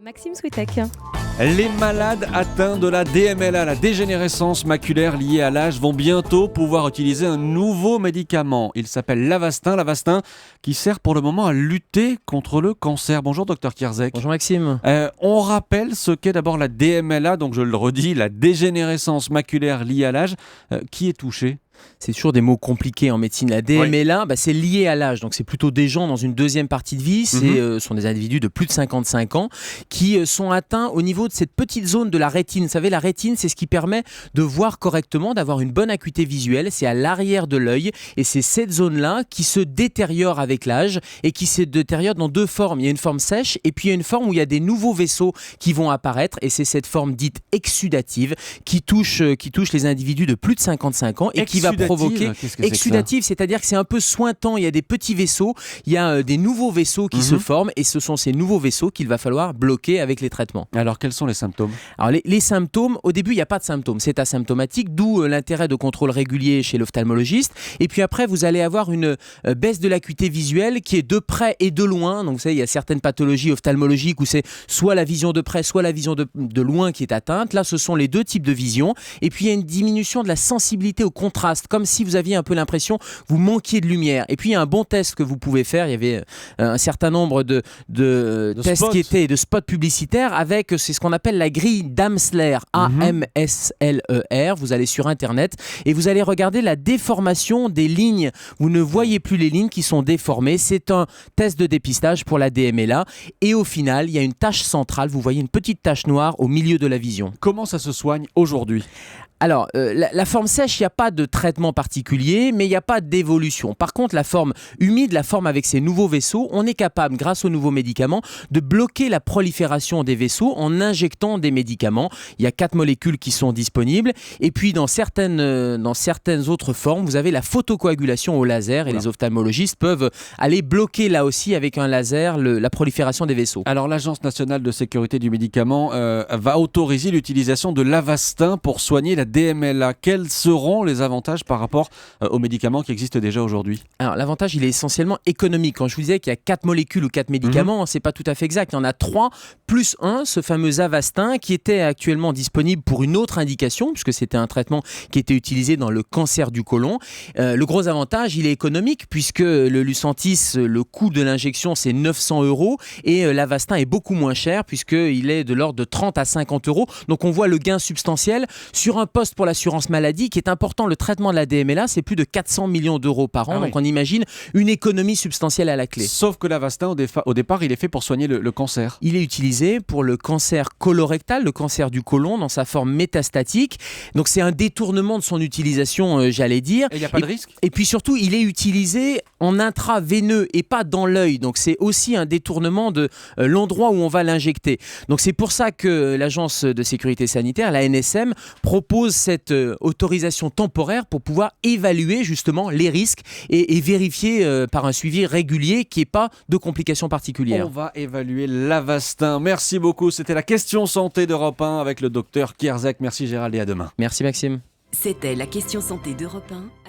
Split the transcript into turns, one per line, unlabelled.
Maxime Switek.
Les malades atteints de la DMLA, la dégénérescence maculaire liée à l'âge, vont bientôt pouvoir utiliser un nouveau médicament. Il s'appelle l'Avastin qui sert pour le moment à lutter contre le cancer. Bonjour Dr Kierzek.
Bonjour Maxime.
On rappelle ce qu'est d'abord la DMLA, donc je le redis, la dégénérescence maculaire liée à l'âge. Qui est touché ?
C'est toujours des mots compliqués en médecine. La DMLA, c'est lié à l'âge. Donc c'est plutôt des gens dans une deuxième partie de vie. Ce sont des individus de plus de 55 ans qui sont atteints au niveau de cette petite zone de la rétine. Vous savez, la rétine, c'est ce qui permet de voir correctement, d'avoir une bonne acuité visuelle. C'est à l'arrière de l'œil. Et c'est cette zone-là qui se détériore avec l'âge et qui se détériore dans deux formes. Il y a une forme sèche et puis il y a une forme où il y a des nouveaux vaisseaux qui vont apparaître. Et c'est cette forme dite exsudative qui touche les individus de plus de 55 ans et qui va provoquer exsudative, c'est-à-dire que c'est un peu sointant, il y a des petits vaisseaux, il y a des nouveaux vaisseaux qui se forment et ce sont ces nouveaux vaisseaux qu'il va falloir bloquer avec les traitements.
Alors quels sont les symptômes ?
Alors les symptômes, au début il n'y a pas de symptômes, c'est asymptomatique, d'où l'intérêt de contrôle régulier chez l'ophtalmologiste. Et puis après vous allez avoir une baisse de l'acuité visuelle qui est de près et de loin. Donc vous savez, il y a certaines pathologies ophtalmologiques où c'est soit la vision de près, soit la vision de loin qui est atteinte. Là ce sont les deux types de vision. Et puis il y a une diminution de la sensibilité au contraste, comme si vous aviez un peu l'impression que vous manquiez de lumière. Et puis il y a un bon test que vous pouvez faire. Il y avait un certain nombre de tests qui étaient de spots publicitaires avec, c'est ce qu'on appelle la grille d'Amsler, A-M-S-L-E-R. Vous allez sur internet et vous allez regarder la déformation des lignes. Vous ne voyez plus les lignes qui sont déformées. C'est un test de dépistage pour la DMLA. Et au final, il y a une tache centrale. Vous voyez une petite tache noire au milieu de la vision.
Comment ça se soigne aujourd'hui ?
Alors, la forme sèche, il n'y a pas de traitement particulier, mais il n'y a pas d'évolution. Par contre, la forme humide, la forme avec ces nouveaux vaisseaux, on est capable, grâce aux nouveaux médicaments, de bloquer la prolifération des vaisseaux en injectant des médicaments. Il y a 4 molécules qui sont disponibles. Et puis, dans certaines autres formes, vous avez la photocoagulation au laser et les ophtalmologistes peuvent aller bloquer là aussi avec un laser la prolifération des vaisseaux.
Alors, l'Agence nationale de sécurité du médicament va autoriser l'utilisation de l'Avastin pour soigner la DMLA. Quels seront les avantages par rapport aux médicaments qui existent déjà aujourd'hui ?
Alors l'avantage, il est essentiellement économique. Quand je vous disais qu'il y a 4 molécules ou 4 médicaments, c'est pas tout à fait exact. Il y en a 3 plus 1, ce fameux Avastin qui était actuellement disponible pour une autre indication, puisque c'était un traitement qui était utilisé dans le cancer du côlon. Le gros avantage, il est économique, puisque le Lucentis, le coût de l'injection, c'est 900 € et l'Avastin est beaucoup moins cher, puisqu'il est de l'ordre de 30 à 50 €. Donc on voit le gain substantiel sur un poste pour l'assurance maladie qui est important. Le traitement de la DMLA, c'est plus de 400 millions d'euros par an. Donc on imagine une économie substantielle à la clé.
Sauf que l'Avastin, au départ, il est fait pour soigner le cancer.
Il est utilisé pour le cancer colorectal, le cancer du côlon dans sa forme métastatique. Donc c'est un détournement de son utilisation, j'allais dire.
Et il n'y a pas de risque ?
Et puis surtout, il est utilisé en intraveineux et pas dans l'œil. Donc c'est aussi un détournement de l'endroit où on va l'injecter. Donc c'est pour ça que l'Agence de sécurité sanitaire, la NSM, propose cette autorisation temporaire pour pouvoir évaluer justement les risques et vérifier par un suivi régulier qu'il n'y ait pas de complications particulières.
On va évaluer l'Avastin. Merci beaucoup. C'était la question santé d'Europe 1 avec le docteur Kierzek. Merci Gérald et à demain.
Merci Maxime.
C'était la question santé d'Europe 1.